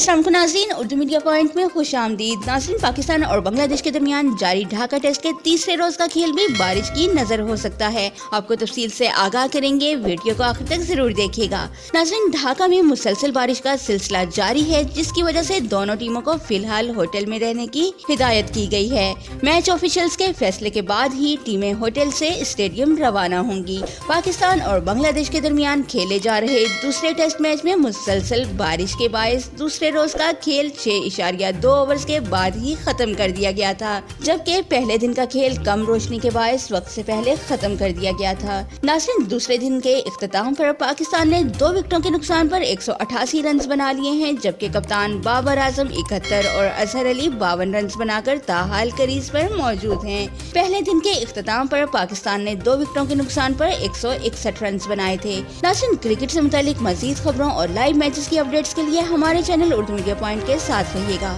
अस्सलाम वालेकुम नाज़रीन, उर्दू मीडिया पॉइंट में खुश आमदीद। नाज़रीन, पाकिस्तान और बांग्लादेश के दरमियान जारी ढाका टेस्ट के तीसरे रोज का खेल भी बारिश की नजर हो सकता है। आपको तफसील से आगाह करेंगे, वीडियो को आखिर तक जरूर देखिएगा। नाज़रीन, ढाका में मुसलसल बारिश का सिलसिला जारी है, जिसकी वजह से दोनों टीमों को फिलहाल होटल में रहने की हिदायत की गई है। मैच ऑफिशियल्स के फैसले के बाद ही टीमें होटल से स्टेडियम रवाना होंगी। पाकिस्तान और बांग्लादेश के दरमियान खेले जा रहे दूसरे टेस्ट मैच में मुसलसल बारिश के बायस दूसरे रोज का खेल 6.2 ओवर्स के बाद ही खत्म कर दिया गया था, जबकि पहले दिन का खेल कम रोशनी के बायस वक्त से पहले खत्म कर दिया गया था। नाज़रीन, दूसरे दिन के इख्तिताम पर पाकिस्तान ने 2 विकेटों के नुकसान पर 188 रन बना लिए हैं, जबकि कप्तान बाबर आजम 71 और अजहर अली 52 रन बनाकर ताहाल क्रीज पर मौजूद हैं। पहले दिन के इख्तिताम पर पाकिस्तान ने 2 विकेटों के नुकसान पर 161 रन बनाए थे। नाज़रीन, क्रिकेट से मुतालिक मजीद खबरों और लाइव मैचेस की अपडेट्स के लिए हमारे चैनल उर्दू मीडिया पॉइंट के साथ रहिएगा।